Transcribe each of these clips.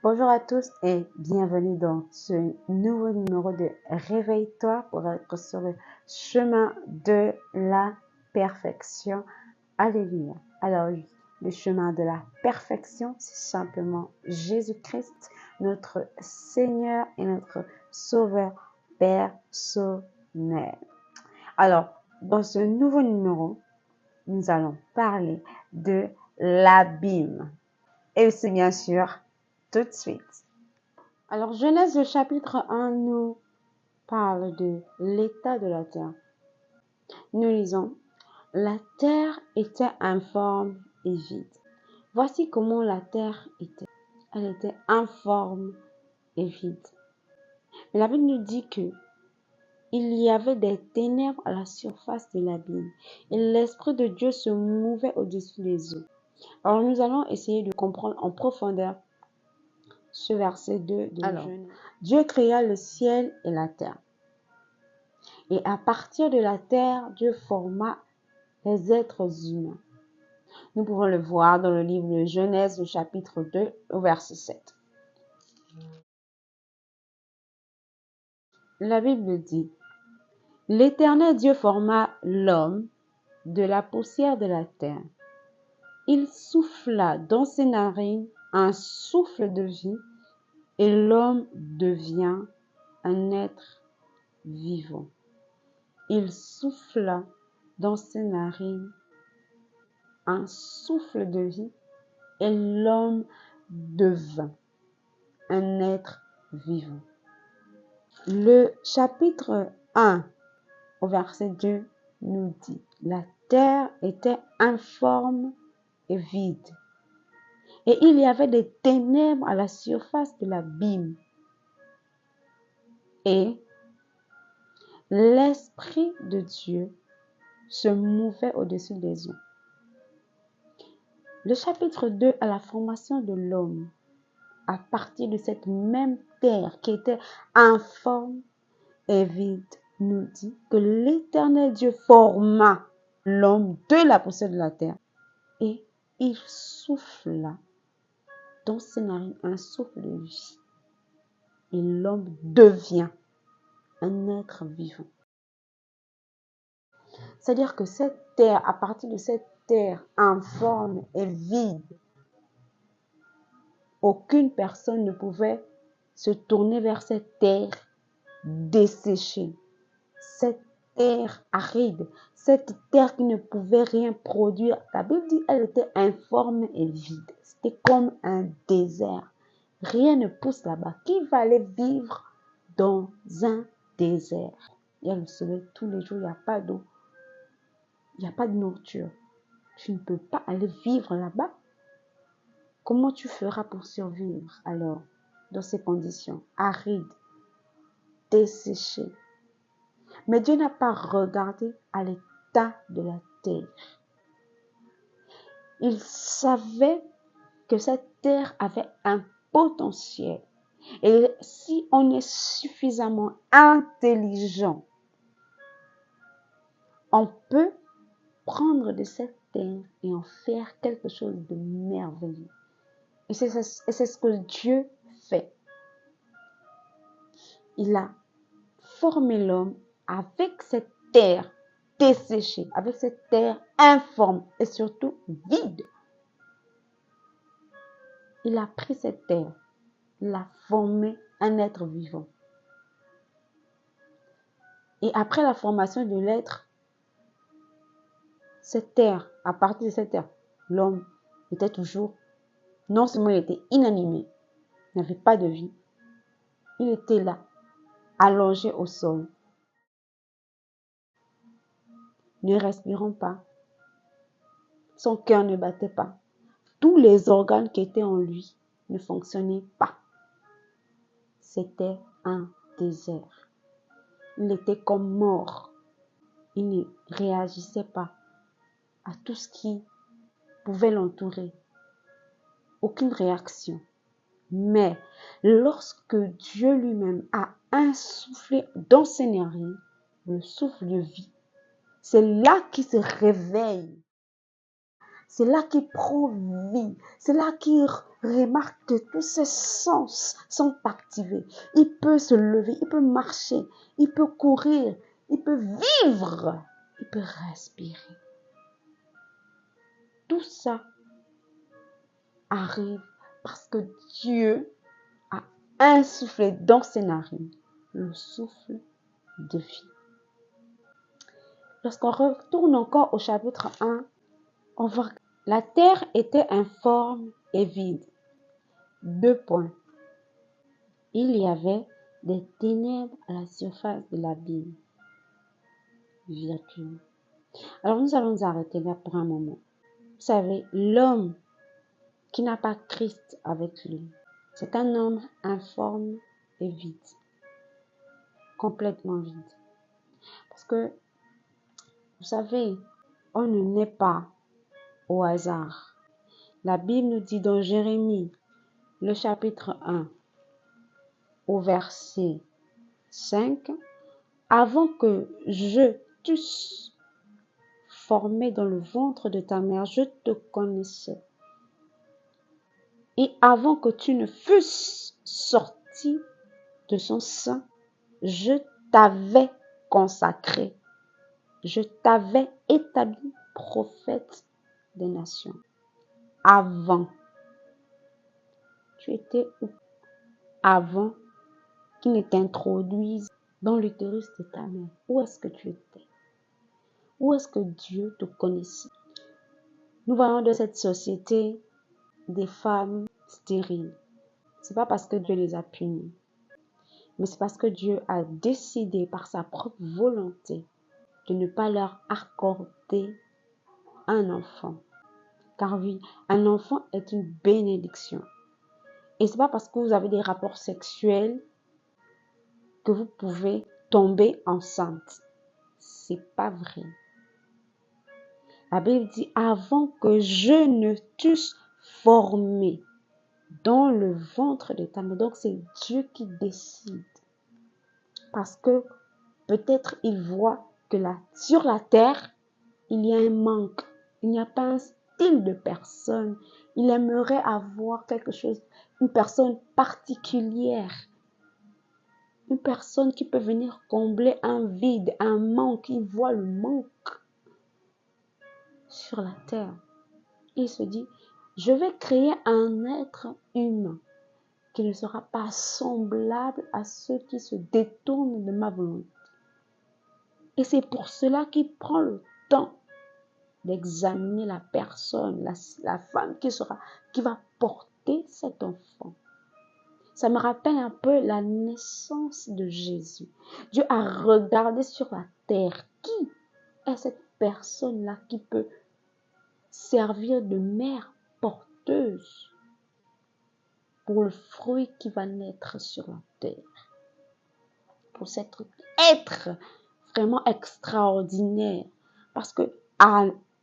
Bonjour à tous et bienvenue dans ce nouveau numéro de Réveille-toi pour être sur le chemin de la perfection. Alléluia. Alors, le chemin de la perfection, c'est simplement Jésus-Christ, notre Seigneur et notre Sauveur personnel. Alors, dans ce nouveau numéro, nous allons parler de l'abîme. Et c'est bien sûr tout de suite. Alors, Genèse, le chapitre 1, nous parle de l'état de la terre. Nous lisons, la terre était informe et vide. Voici comment la terre était. Elle était informe et vide. Mais la Bible nous dit que il y avait des ténèbres à la surface de l'abîme et l'Esprit de Dieu se mouvait au-dessus des eaux. Alors, nous allons essayer de comprendre en profondeur ce verset 2 de Genèse. Dieu créa le ciel et la terre. Et à partir de la terre, Dieu forma les êtres humains. Nous pouvons le voir dans le livre de Genèse, au chapitre 2, au verset 7. La Bible dit, l'Éternel Dieu forma l'homme de la poussière de la terre. Il souffla dans ses narines un souffle de vie et l'homme devient un être vivant. Il souffla dans ses narines un souffle de vie et l'homme devint un être vivant. Le chapitre 1 au verset 2 nous dit, la terre était informe et vide et il y avait des ténèbres à la surface de l'abîme et l'Esprit de Dieu se mouvait au-dessus des eaux. Le chapitre 2 à la formation de l'homme, à partir de cette même terre qui était informe et vide, nous dit que l'Éternel Dieu forma l'homme de la poussière de la terre et il souffla dans ses narines un souffle de vie et l'homme devient un être vivant. C'est-à-dire que cette terre, à partir de cette terre informe et vide, aucune personne ne pouvait se tourner vers cette terre desséchée, cette terre aride, cette terre qui ne pouvait rien produire. La Bible dit qu'elle était informe et vide. C'était comme un désert. Rien ne pousse là-bas. Qui va aller vivre dans un désert? Il y a le soleil tous les jours, il n'y a pas d'eau, il n'y a pas de nourriture. Tu ne peux pas aller vivre là-bas. Comment tu feras pour survivre alors dans ces conditions arides, desséchées? Mais Dieu n'a pas regardé à l'état de la terre. Il savait que cette terre avait un potentiel. Et si on est suffisamment intelligent, on peut prendre de cette terre et en faire quelque chose de merveilleux. Et c'est ce que Dieu fait. Il a formé l'homme avec cette terre desséchée, avec cette terre informe et surtout vide. Il a pris cette terre, il a formé un être vivant. Et après la formation de l'être, cette terre, à partir de cette terre, l'homme était toujours, non seulement il était inanimé, il n'avait pas de vie, il était là, allongé au sol, ne respirant pas, son cœur ne battait pas, tous les organes qui étaient en lui ne fonctionnaient pas. C'était un désert. Il était comme mort. Il ne réagissait pas à tout ce qui pouvait l'entourer. Aucune réaction. Mais lorsque Dieu lui-même a insufflé dans ses narines le souffle de vie, c'est là qu'il se réveille. C'est là qu'il prend vie. C'est là qu'il remarque que tous ses sens sont activés. Il peut se lever, il peut marcher, il peut courir, il peut vivre, il peut respirer. Tout ça arrive parce que Dieu a insufflé dans ses narines le souffle de vie. Lorsqu'on retourne encore au chapitre 1, on voit que la terre était informe et vide. 2 points. Il y avait des ténèbres à la surface de l'abîme. Virgule. Alors nous allons nous arrêter là pour un moment. Vous savez, l'homme qui n'a pas Christ avec lui, c'est un homme informe et vide. Complètement vide. Parce que, vous savez, on ne naît pas au hasard. La Bible nous dit dans Jérémie, le chapitre 1, au verset 5, avant que je t'eusse formé dans le ventre de ta mère, je te connaissais. Et avant que tu ne fusses sorti de son sein, je t'avais consacré. Je t'avais établi prophète des nations. Avant. Tu étais où? Avant qu'il ne t'introduise dans l'utérus de ta mère. Où est-ce que tu étais? Où est-ce que Dieu te connaissait? Nous voyons de cette société des femmes stériles. C'est pas parce que Dieu les a punies, mais c'est parce que Dieu a décidé par sa propre volonté de ne pas leur accorder un enfant. Car oui, un enfant est une bénédiction. Et c'est pas parce que vous avez des rapports sexuels que vous pouvez tomber enceinte. C'est pas vrai. La Bible dit avant que je ne t'eusse formé dans le ventre de ta mère. Donc c'est Dieu qui décide. Parce que peut-être il voit que sur la terre, il y a un manque. Il n'y a pas un style de personne. Il aimerait avoir quelque chose, une personne particulière. Une personne qui peut venir combler un vide, un manque. Il voit le manque sur la terre. Il se dit, je vais créer un être humain qui ne sera pas semblable à ceux qui se détournent de ma volonté. Et c'est pour cela qu'il prend le temps d'examiner la personne, la femme qui va porter cet enfant. Ça me rappelle un peu la naissance de Jésus. Dieu a regardé sur la terre. Qui est cette personne-là qui peut servir de mère porteuse pour le fruit qui va naître sur la terre? Pour cet être vraiment extraordinaire. Parce que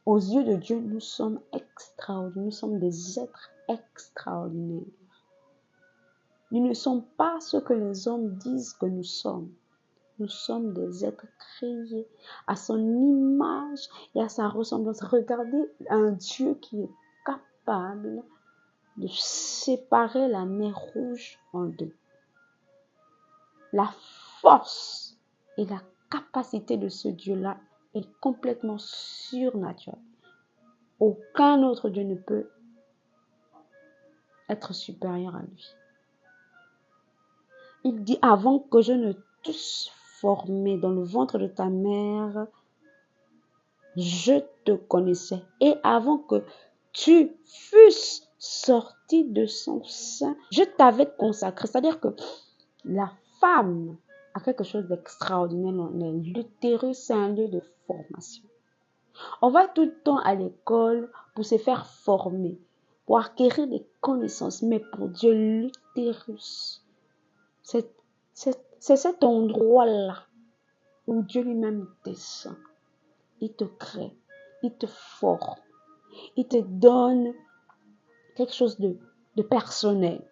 aux yeux de Dieu, nous sommes extraordinaires. Nous sommes des êtres extraordinaires. Nous ne sommes pas ce que les hommes disent que nous sommes. Nous sommes des êtres créés à son image et à sa ressemblance. Regardez un Dieu qui est capable de séparer la mer Rouge en deux. La force et la capacité de ce Dieu-là est complètement surnaturelle. Aucun autre Dieu ne peut être supérieur à lui. Il dit, avant que je ne t'eusse formé dans le ventre de ta mère, je te connaissais. Et avant que tu fusses sorti de son sein, je t'avais consacré. C'est-à-dire que la femme a quelque chose d'extraordinaire. L'utérus, c'est un lieu de formation. On va tout le temps à l'école pour se faire former, pour acquérir des connaissances. Mais pour Dieu, l'utérus, c'est cet endroit-là où Dieu lui-même descend. Il te crée, il te forme, il te donne quelque chose de personnel.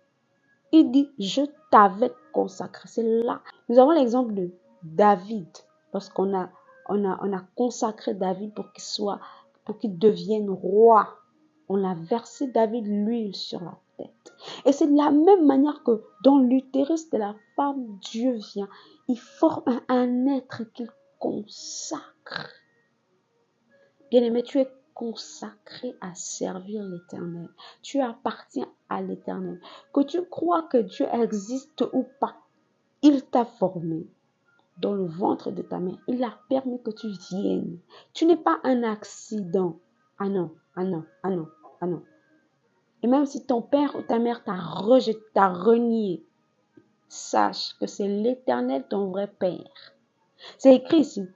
Il dit, je t'avais consacré. C'est là. Nous avons l'exemple de David, lorsqu'on a consacré David pour qu'il devienne roi. On a versé David l'huile sur la tête. Et c'est de la même manière que dans l'utérus de la femme, Dieu vient. Il forme un être qu'il consacre. Bien-aimé, tu es consacré à servir l'Éternel. Tu appartiens à l'Éternel. Que tu crois que Dieu existe ou pas, il t'a formé dans le ventre de ta mère. Il a permis que tu viennes. Tu n'es pas un accident. Ah non, ah non, ah non, ah non. Et même si ton père ou ta mère t'a rejeté, t'a renié, sache que c'est l'Éternel ton vrai père. C'est écrit ici.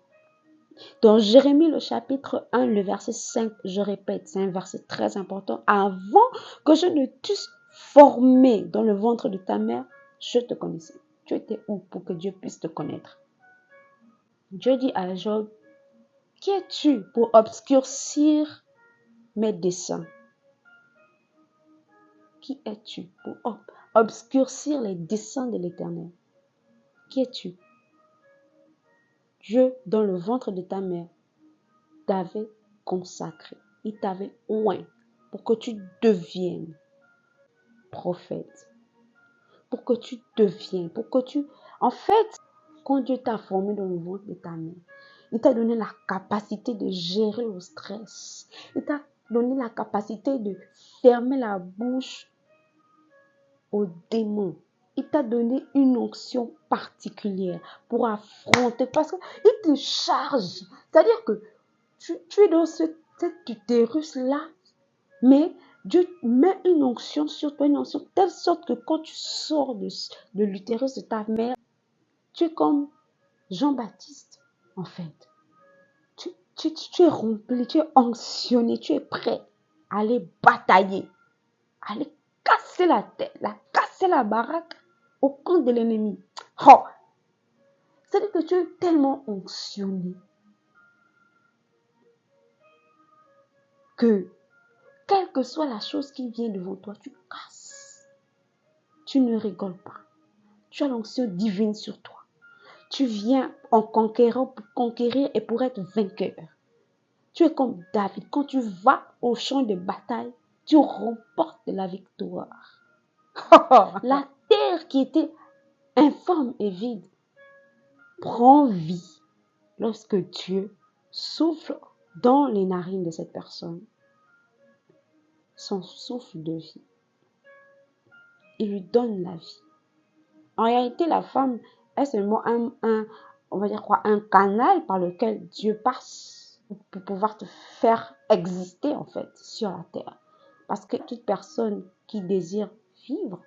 Dans Jérémie, le chapitre 1, le verset 5, je répète, c'est un verset très important. Avant que je ne t'eusse formé dans le ventre de ta mère, je te connaissais. Tu étais où pour que Dieu puisse te connaître? Dieu dit à Job, qui es-tu pour obscurcir mes desseins? Qui es-tu pour obscurcir les desseins de l'Éternel? Qui es-tu? Dieu, dans le ventre de ta mère, t'avait consacré. Il t'avait oint pour que tu deviennes prophète. Pour que tu deviennes, pour que tu... En fait, quand Dieu t'a formé dans le ventre de ta mère, il t'a donné la capacité de gérer le stress. Il t'a donné la capacité de fermer la bouche aux démons. Il t'a donné une onction particulière pour affronter, parce qu'il te charge. C'est-à-dire que tu es dans cet utérus-là, mais Dieu met une onction sur toi, une onction de telle sorte que quand tu sors de l'utérus de ta mère, tu es comme Jean-Baptiste, en fait. Tu es rempli, tu es onctionné, tu es prêt à aller batailler, à aller casser la tête, casser la baraque au camp de l'ennemi. Oh, c'est-à-dire que tu es tellement onctionné que, quelle que soit la chose qui vient devant toi, tu casses. Tu ne rigoles pas. Tu as l'onction divine sur toi. Tu viens en conquérant pour conquérir et pour être vainqueur. Tu es comme David. Quand tu vas au champ de bataille, tu remportes la victoire. La terre qui était informe et vide prend vie lorsque Dieu souffle dans les narines de cette personne son souffle de vie. Il lui donne la vie. En réalité, la femme est seulement on va dire quoi, un canal par lequel Dieu passe pour pouvoir te faire exister en fait sur la terre. Parce que toute personne qui désire vivre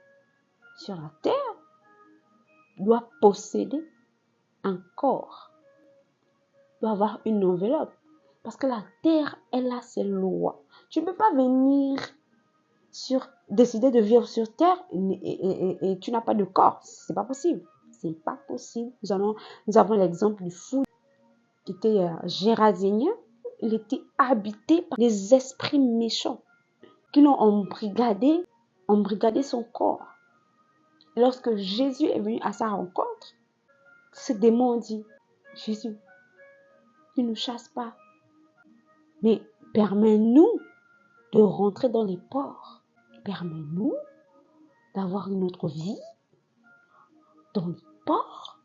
sur la terre doit posséder un corps, doit avoir une enveloppe. Parce que la terre, elle a ses lois. Tu ne peux pas venir décider de vivre sur terre et tu n'as pas de corps. C'est pas possible. C'est pas possible. Nous avons l'exemple du fou qui était gérasénien. Il était habité par des esprits méchants qui l'ont embrigadé son corps. Lorsque Jésus est venu à sa rencontre, ce démon dit, Jésus, tu ne nous chasses pas, mais permets-nous de rentrer dans les ports. Permets-nous d'avoir une autre vie dans les ports.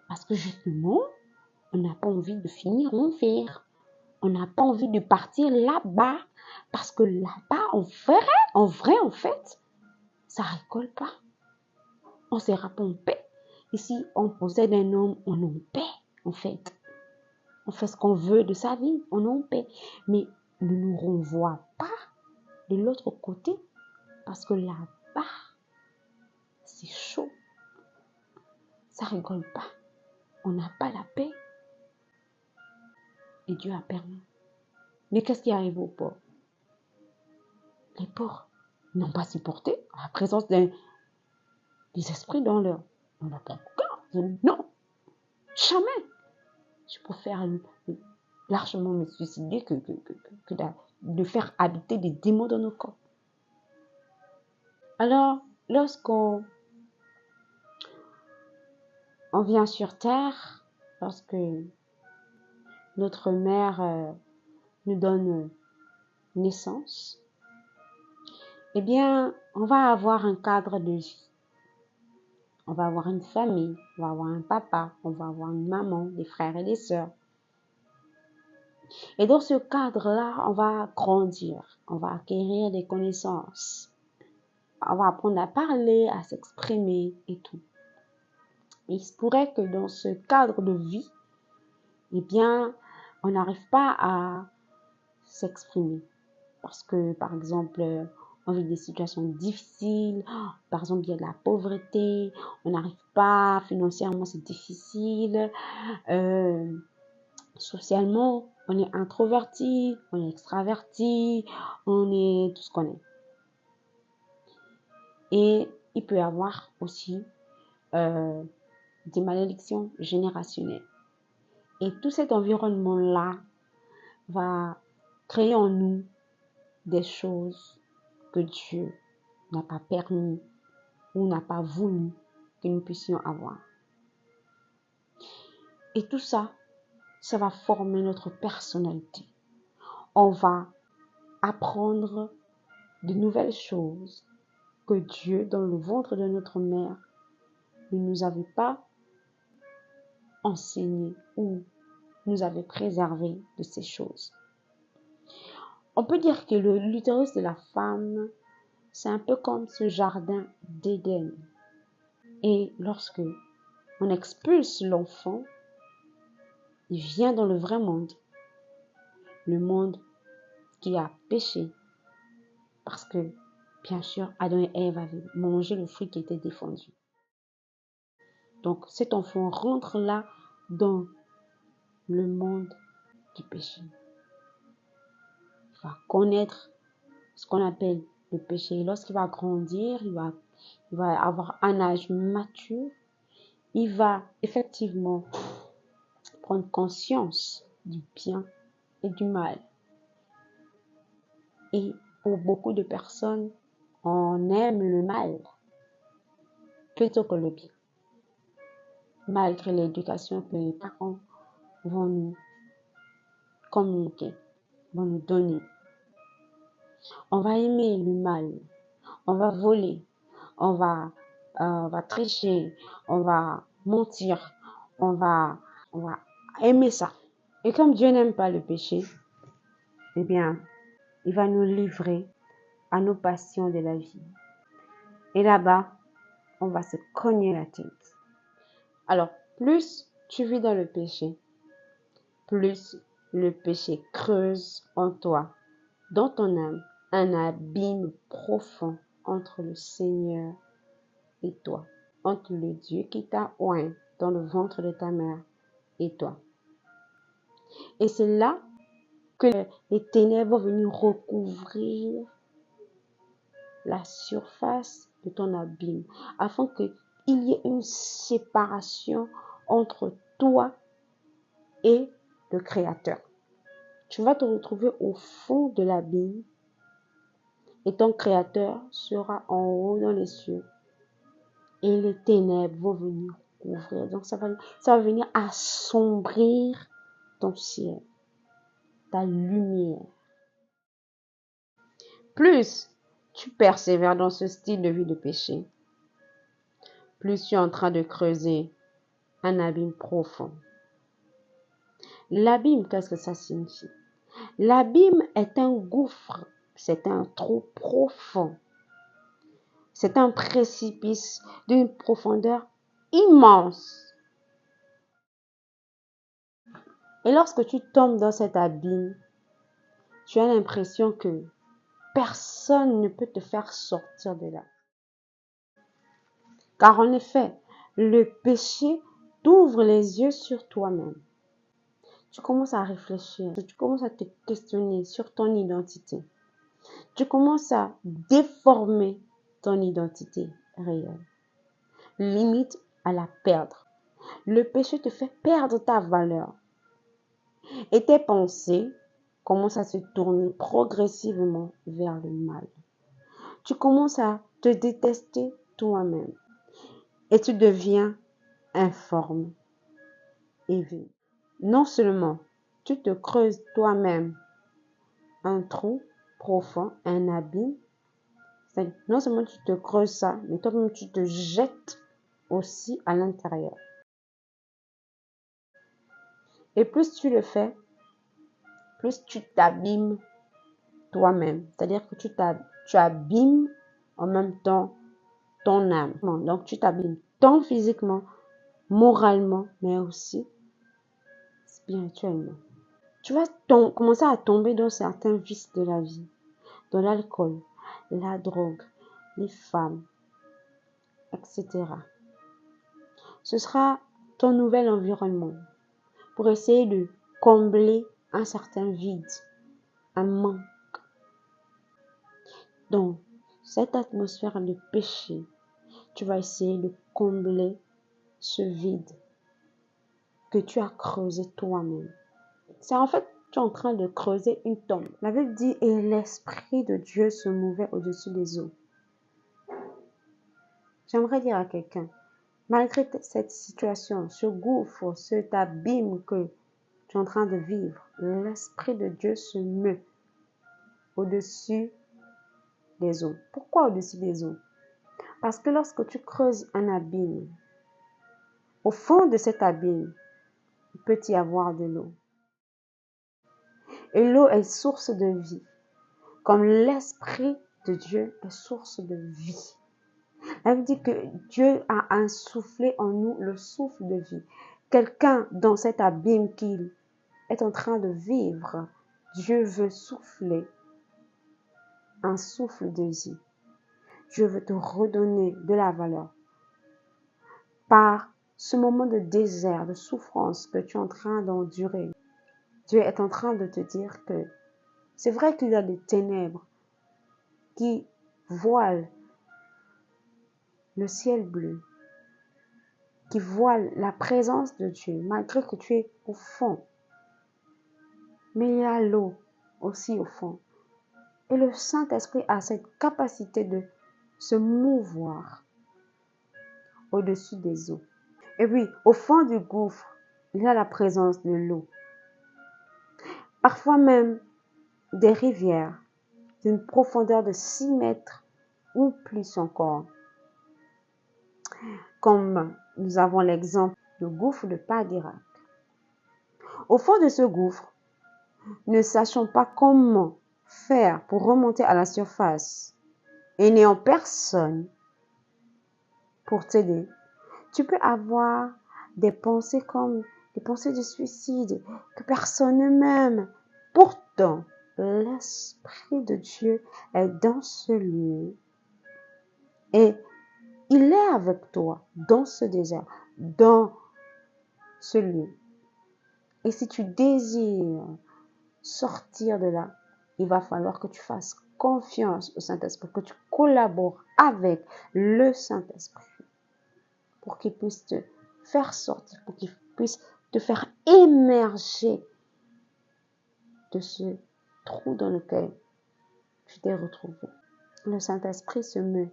Parce que justement, on n'a pas envie de finir en enfer. On n'a pas envie de partir là-bas. Parce que là-bas, en vrai, en fait, ça ne récolte pas. On ne sera pas en paix. Ici, on possède un homme, on est en paix, en fait. On fait ce qu'on veut de sa vie, on est en paix. Mais ne nous renvoie pas de l'autre côté. Parce que là-bas, c'est chaud. Ça ne rigole pas. On n'a pas la paix. Et Dieu a permis. Mais qu'est-ce qui arrive aux pauvres? Les pauvres n'ont pas supporté la présence des esprits dans leur... On n'a pas non, jamais. Je préfère largement me suicider que de faire habiter des démons dans nos corps. Alors, lorsqu'on vient sur terre, lorsque notre mère nous donne naissance, eh bien, on va avoir un cadre de vie. On va avoir une famille, on va avoir un papa, on va avoir une maman, des frères et des sœurs. Et dans ce cadre-là, on va grandir, on va acquérir des connaissances, on va apprendre à parler, à s'exprimer et tout. Mais il se pourrait que dans ce cadre de vie, eh bien, on n'arrive pas à s'exprimer. Parce que, par exemple, on vit des situations difficiles. Par exemple, il y a de la pauvreté. On n'arrive pas, financièrement, c'est difficile. Socialement, on est introverti, on est extraverti, on est tout ce qu'on est. Et il peut y avoir aussi des malédictions générationnelles. Et tout cet environnement-là va créer en nous des choses que Dieu n'a pas permis ou n'a pas voulu que nous puissions avoir. Et tout ça, ça va former notre personnalité. On va apprendre de nouvelles choses que Dieu, dans le ventre de notre mère, ne nous avait pas enseignées ou nous avait préservé de ces choses. On peut dire que l'utérus de la femme, c'est un peu comme ce jardin d'Éden. Et lorsque on expulse l'enfant, il vient dans le vrai monde. Le monde qui a péché. Parce que, bien sûr, Adam et Ève avaient mangé le fruit qui était défendu. Donc, cet enfant rentre là dans le monde du péché. Il va connaître ce qu'on appelle le péché. Et lorsqu'il va grandir, il va avoir un âge mature. Il va effectivement prendre conscience du bien et du mal. Et pour beaucoup de personnes, on aime le mal plutôt que le bien. Malgré l'éducation que les parents vont nous communiquer, vont nous donner. On va aimer le mal, on va voler, on va tricher, on va mentir, on va aimer ça. Et comme Dieu n'aime pas le péché, eh bien, il va nous livrer à nos passions de la vie. Et là-bas, on va se cogner la tête. Alors, plus tu vis dans le péché, plus le péché creuse en toi, dans ton âme, un abîme profond entre le Seigneur et toi, entre le Dieu qui t'a oint dans le ventre de ta mère et toi. Et c'est là que les ténèbres vont venir recouvrir la surface de ton abîme, afin qu'il y ait une séparation entre toi et le Créateur. Tu vas te retrouver au fond de l'abîme et ton Créateur sera en haut dans les cieux. Et les ténèbres vont venir couvrir. Donc ça va venir assombrir ton ciel, ta lumière. Plus tu persévères dans ce style de vie de péché, plus tu es en train de creuser un abîme profond. L'abîme, qu'est-ce que ça signifie? L'abîme est un gouffre, c'est un trou profond. C'est un précipice d'une profondeur immense. Et lorsque tu tombes dans cet abîme, tu as l'impression que personne ne peut te faire sortir de là. Car en effet, le péché t'ouvre les yeux sur toi-même. Tu commences à réfléchir, tu commences à te questionner sur ton identité. Tu commences à déformer ton identité réelle. Limite à la perdre. Le péché te fait perdre ta valeur. Et tes pensées commencent à se tourner progressivement vers le mal. Tu commences à te détester toi-même. Et tu deviens informe et vil. Non seulement tu te creuses toi-même un trou profond, un abîme, C'est-à-dire, non seulement tu te creuses ça, mais toi-même tu te jettes aussi à l'intérieur. Et plus tu le fais, plus tu t'abîmes toi-même. C'est-à-dire que tu abîmes en même temps ton âme. Donc tu t'abîmes tant physiquement, moralement, mais aussi spirituellement. Tu vas commencer à tomber dans certains vices de la vie, dans l'alcool, la drogue, les femmes, etc. Ce sera ton nouvel environnement pour essayer de combler un certain vide, un manque. Donc, cette atmosphère de péché, tu vas essayer de combler ce vide que tu as creusé toi-même. C'est en fait, tu es en train de creuser une tombe. La Bible dit, et l'Esprit de Dieu se mouvait au-dessus des eaux. J'aimerais dire à quelqu'un, malgré cette situation, ce gouffre, cet abîme que tu es en train de vivre, l'Esprit de Dieu se meut au-dessus des eaux. Pourquoi au-dessus des eaux? Parce que lorsque tu creuses un abîme, au fond de cet abîme, il peut y avoir de l'eau. Et l'eau est source de vie, comme l'Esprit de Dieu est source de vie. Elle veut dire que Dieu a insoufflé en nous le souffle de vie. Quelqu'un dans cet abîme qu'il est en train de vivre, Dieu veut souffler un souffle de vie. Dieu veut te redonner de la valeur. Par ce moment de désert, de souffrance que tu es en train d'endurer, Dieu est en train de te dire que c'est vrai qu'il y a des ténèbres qui voilent le ciel bleu, qui voilent la présence de Dieu, malgré que tu es au fond. Mais il y a l'eau aussi au fond. Et le Saint-Esprit a cette capacité de se mouvoir au-dessus des eaux. Et puis, au fond du gouffre, il y a la présence de l'eau. Parfois même des rivières d'une profondeur de 6 mètres ou plus encore. Comme nous avons l'exemple du gouffre de Padirac. Au fond de ce gouffre, ne sachant pas comment faire pour remonter à la surface et n'ayant personne pour t'aider, tu peux avoir des pensées comme des pensées de suicide, que personne ne m'aime. Pourtant, l'Esprit de Dieu est dans ce lieu et il est avec toi dans ce désert, dans ce lieu. Et si tu désires sortir de là, il va falloir que tu fasses confiance au Saint-Esprit, que tu collabores avec le Saint-Esprit pour qu'il puisse te faire sortir, pour qu'il puisse te faire émerger de ce trou dans lequel tu t'es retrouvé. Le Saint-Esprit se meut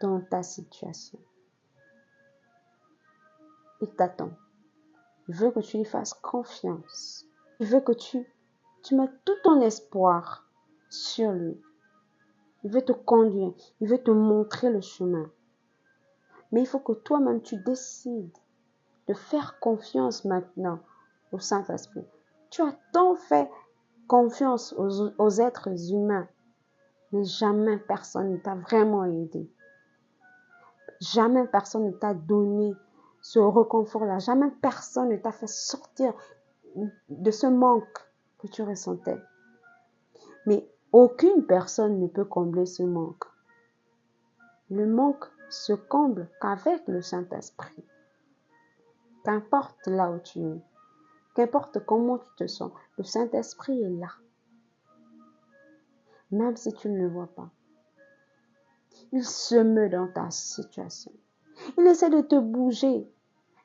dans ta situation. Il t'attend. Il veut que tu lui fasses confiance. Il veut que tu mettes tout ton espoir sur lui. Il veut te conduire. Il veut te montrer le chemin. Mais il faut que toi-même tu décides de faire confiance maintenant au Saint-Esprit. Tu as tant fait confiance aux êtres humains, mais jamais personne ne t'a vraiment aidé. Jamais personne ne t'a donné ce réconfort-là. Jamais personne ne t'a fait sortir de ce manque que tu ressentais. Mais aucune personne ne peut combler ce manque. Le manque se comble qu'avec le Saint-Esprit. Qu'importe là où tu es, qu'importe comment tu te sens, le Saint-Esprit est là. Même si tu ne le vois pas. Il se meut dans ta situation. Il essaie de te bouger.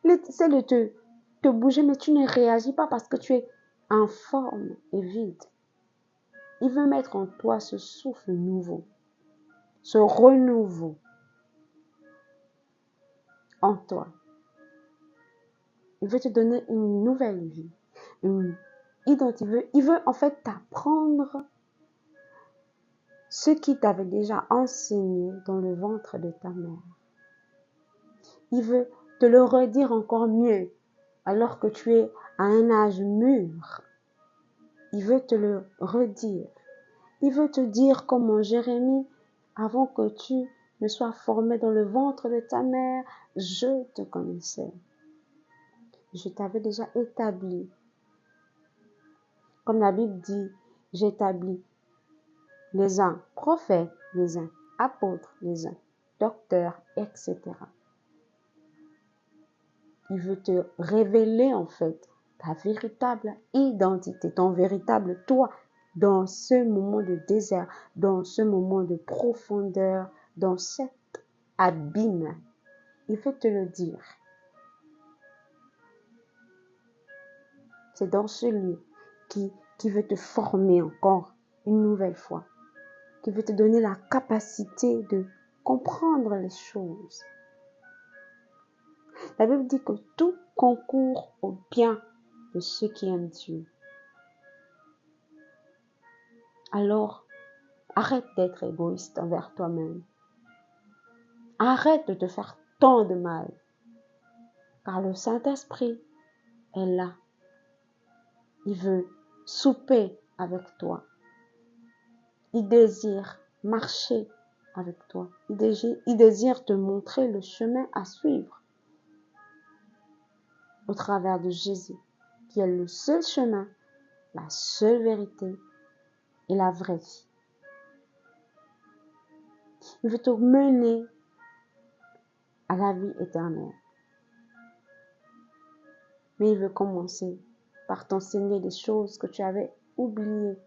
Il essaie de te bouger, mais tu ne réagis pas parce que tu es informe et vide. Il veut mettre en toi ce souffle nouveau, ce renouveau en toi. Il veut te donner une nouvelle vie, une identité. Il veut en fait t'apprendre ce qu'il t'avait déjà enseigné dans le ventre de ta mère. Il veut te le redire encore mieux alors que tu es à un âge mûr. Il veut te le redire. Il veut te dire comment Jérémie, avant que tu ne sois formé dans le ventre de ta mère, je te connaissais. Je t'avais déjà établi. Comme la Bible dit, j'établis les uns prophètes, les uns apôtres, les uns docteurs, etc. Il veut te révéler en fait ta véritable identité, ton véritable toi dans ce moment de désert, dans ce moment de profondeur, dans cet abîme. Il veut te le dire. C'est dans ce lieu qui veut te former encore une nouvelle fois, qui veut te donner la capacité de comprendre les choses. La Bible dit que tout concourt au bien de ceux qui aiment Dieu. Alors, arrête d'être égoïste envers toi-même. Arrête de te faire tant de mal. Car le Saint-Esprit est là. Il veut souper avec toi. Il désire marcher avec toi. Il désire te montrer le chemin à suivre au travers de Jésus, qui est le seul chemin, la seule vérité et la vraie vie. Il veut te mener à la vie éternelle. Mais il veut commencer par t'enseigner des choses que tu avais oubliées.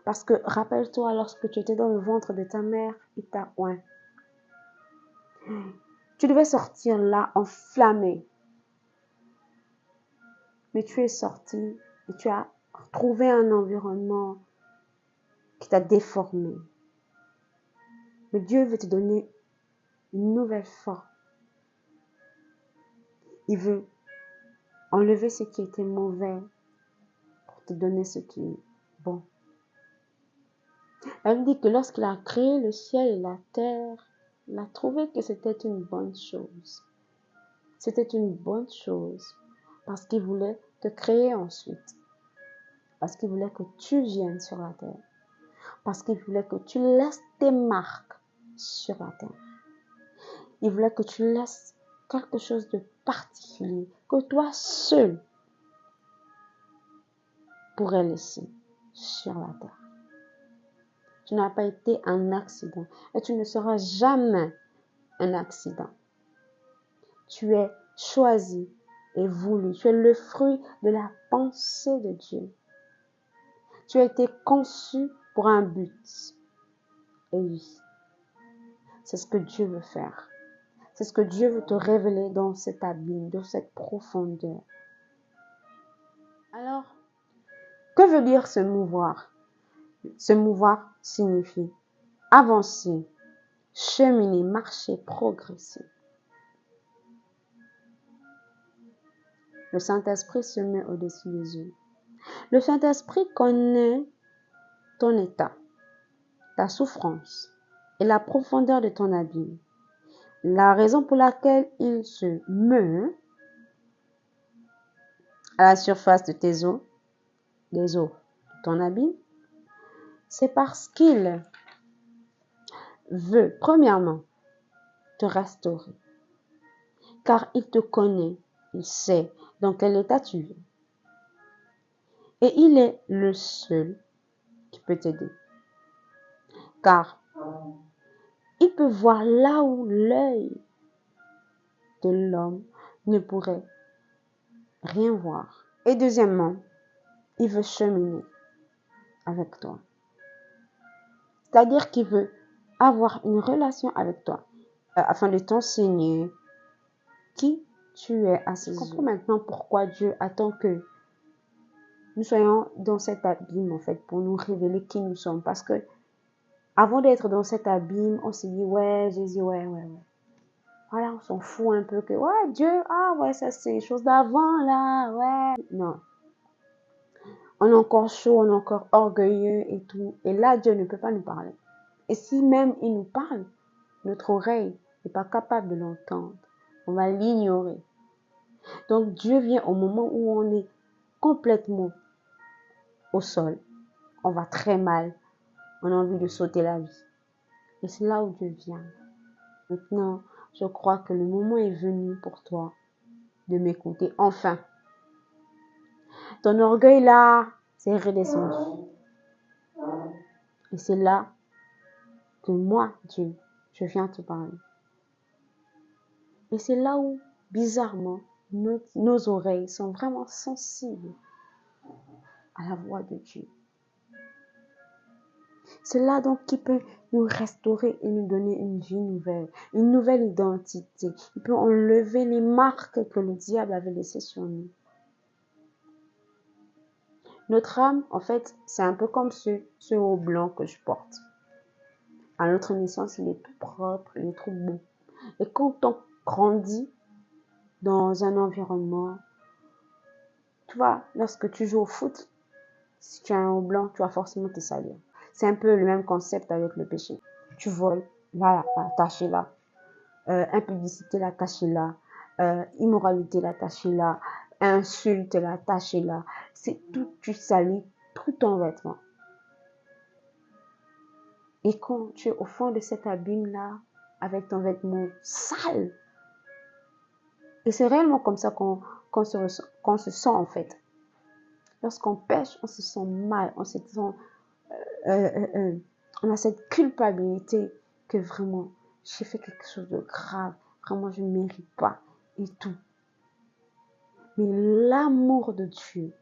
Parce que rappelle-toi, lorsque tu étais dans le ventre de ta mère, il t'a oint. Tu devais sortir là enflammé. Mais tu es sorti et tu as trouvé un environnement qui t'a déformé. Mais Dieu veut te donner une nouvelle forme. Il veut enlever ce qui était mauvais pour te donner ce qui est bon. Elle dit que lorsqu'il a créé le ciel et la terre, il a trouvé que c'était une bonne chose. C'était une bonne chose parce qu'il voulait te créer ensuite. Parce qu'il voulait que tu viennes sur la terre. Parce qu'il voulait que tu laisses tes marques sur la terre. Il voulait que tu laisses quelque chose de particulier, que toi seul pourrais laisser sur la terre. Tu n'as pas été un accident et tu ne seras jamais un accident. Tu es choisi et voulu. Tu es le fruit de la pensée de Dieu. Tu as été conçu pour un but. Et oui, c'est ce que Dieu veut faire. C'est ce que Dieu veut te révéler dans cet abîme, dans cette profondeur. Alors, que veut dire se mouvoir? Se mouvoir signifie avancer, cheminer, marcher, progresser. Le Saint-Esprit se met au-dessus des yeux. Le Saint-Esprit connaît ton état, ta souffrance et la profondeur de ton abîme. La raison pour laquelle il se meut à la surface de tes eaux, des eaux de ton abîme, c'est parce qu'il veut, premièrement, te restaurer. Car il te connaît, il sait dans quel état tu es. Et il est le seul qui peut t'aider. Car il peut voir là où l'œil de l'homme ne pourrait rien voir. Et deuxièmement, il veut cheminer avec toi. C'est-à-dire qu'il veut avoir une relation avec toi afin de t'enseigner qui tu es à ses yeux. Je comprends maintenant pourquoi Dieu attend que nous soyons dans cet abîme en fait pour nous révéler qui nous sommes. Parce que avant d'être dans cet abîme, on se dit ouais Jésus, ouais. Voilà, on s'en fout un peu que ouais Dieu, ah ouais ça c'est les choses d'avant là, ouais. Non. on est encore chaud, on est encore orgueilleux et tout. Et là, Dieu ne peut pas nous parler. Et si même il nous parle, notre oreille n'est pas capable de l'entendre. On va l'ignorer. Donc Dieu vient au moment où on est complètement au sol. On va très mal. On a envie de sauter la vie. Et c'est là où Dieu vient. Maintenant, je crois que le moment est venu pour toi de m'écouter. Enfin, ton orgueil là, c'est redescendu. Et c'est là que moi, Dieu, je viens te parler. Et c'est là où, bizarrement, nos oreilles sont vraiment sensibles à la voix de Dieu. C'est là donc qu'il peut nous restaurer et nous donner une vie nouvelle, une nouvelle identité. Il peut enlever les marques que le diable avait laissées sur nous. Notre âme, en fait, c'est un peu comme ce haut blanc que je porte. À notre naissance, il est tout propre, il est trop beau. Et quand on grandit dans un environnement, tu vois, lorsque tu joues au foot, si tu as un haut blanc, tu vas forcément te salir. C'est un peu le même concept avec le péché. Tu voles, là, la tâche est là. Impudicité, la tâche est là. Immoralité, la tâche est là. Insulte, la tâche est là. C'est tout, tu salis tout ton vêtement. Et quand tu es au fond de cet abîme-là, avec ton vêtement sale, et c'est réellement comme ça qu'on se sent en fait. Lorsqu'on pêche, on se sent mal, on se sent, on a cette culpabilité que vraiment, j'ai fait quelque chose de grave, vraiment je ne mérite pas et tout. Mais l'amour de Dieu,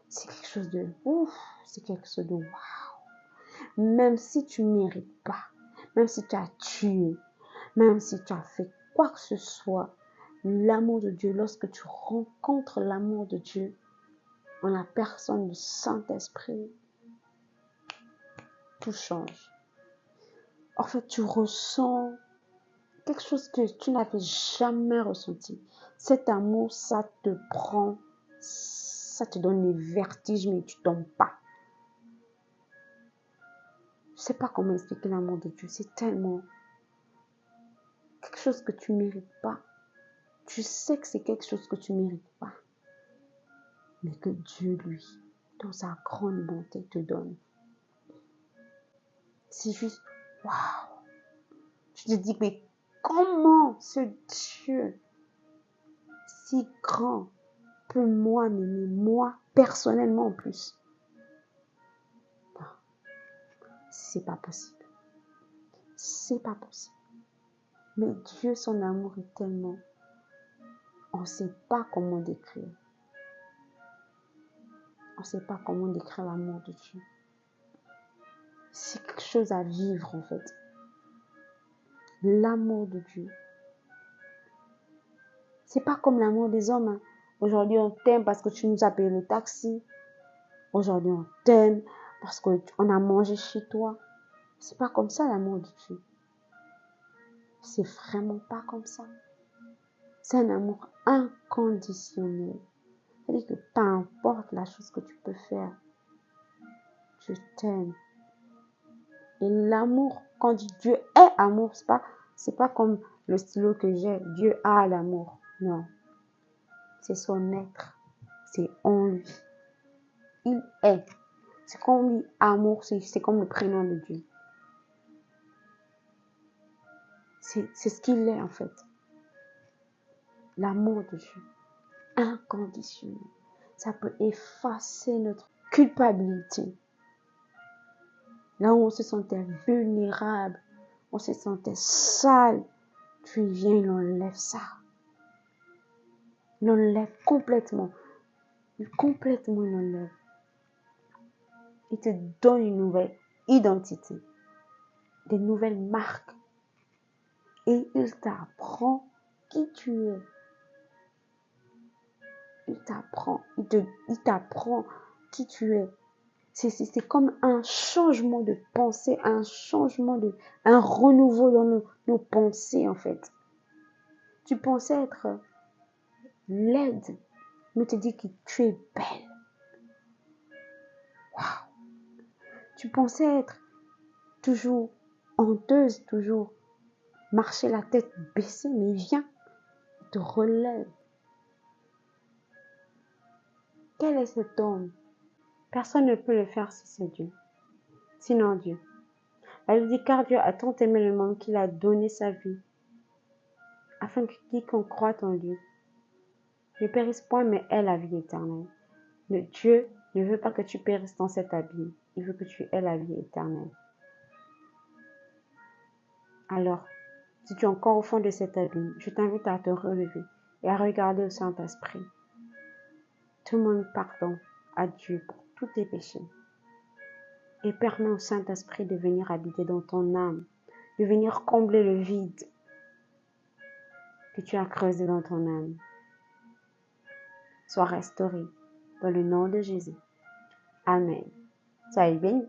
c'est quelque chose de ouf, c'est quelque chose de waouh. Même si tu ne mérites pas, même si tu as tué, même si tu as fait quoi que ce soit, l'amour de Dieu, lorsque tu rencontres l'amour de Dieu en la personne du Saint-Esprit, tout change. En fait, tu ressens quelque chose que tu n'avais jamais ressenti. Cet amour, ça te prend, ça te donne les vertiges, mais tu tombes pas. Je sais pas comment expliquer l'amour de Dieu. C'est tellement quelque chose que tu mérites pas. Tu sais que c'est quelque chose que tu mérites pas. Mais que Dieu, lui, dans sa grande bonté, te donne. C'est juste, waouh! Tu te dis, mais comment ce Dieu si grand peut m'aimer, moi, personnellement en plus? Non, c'est pas possible. C'est pas possible. Mais Dieu, son amour est tellement, on ne sait pas comment décrire. On ne sait pas comment décrire l'amour de Dieu. C'est quelque chose à vivre en fait. L'amour de Dieu. C'est pas comme l'amour des hommes. Hein. Aujourd'hui, on t'aime parce que tu nous as payé le taxi. Aujourd'hui, on t'aime parce qu'on a mangé chez toi. C'est pas comme ça l'amour de Dieu. C'est vraiment pas comme ça. C'est un amour inconditionnel. C'est-à-dire que peu importe la chose que tu peux faire, je t'aime. Et l'amour, quand Dieu est amour, c'est pas comme le stylo que j'ai. Dieu a l'amour. Non. C'est son être. C'est en lui. Il est. C'est comme on dit amour, c'est comme le prénom de Dieu. C'est ce qu'il est en fait. L'amour de Dieu. Inconditionnel. Ça peut effacer notre culpabilité. Là où on se sentait vulnérable, on se sentait sale, tu viens, il enlève ça. Il enlève complètement. Complètement, il enlève. Il te donne une nouvelle identité, des nouvelles marques. Et il t'apprend qui tu es. Il t'apprend qui tu es. C'est comme un changement de pensée, un renouveau dans nos pensées en fait. Tu pensais être laide, mais tu dis que tu es belle. Tu pensais être toujours honteuse, toujours marcher la tête baissée, mais viens, te relève. Quel est cet homme? Personne ne peut le faire si c'est Dieu, sinon Dieu. La Bible dit car Dieu a tant aimé le monde qu'il a donné sa vie, afin que quiconque croit en lui ne périsse point, mais ait la vie éternelle. Dieu ne veut pas que tu périsses dans cet abîme, il veut que tu aies la vie éternelle. Alors, si tu es encore au fond de cet abîme, je t'invite à te relever et à regarder au Saint-Esprit. Demande pardon à Dieu pour tous tes péchés. Et permets au Saint-Esprit de venir habiter dans ton âme, de venir combler le vide que tu as creusé dans ton âme. Sois restauré dans le nom de Jésus. Amen. Soyez bénis.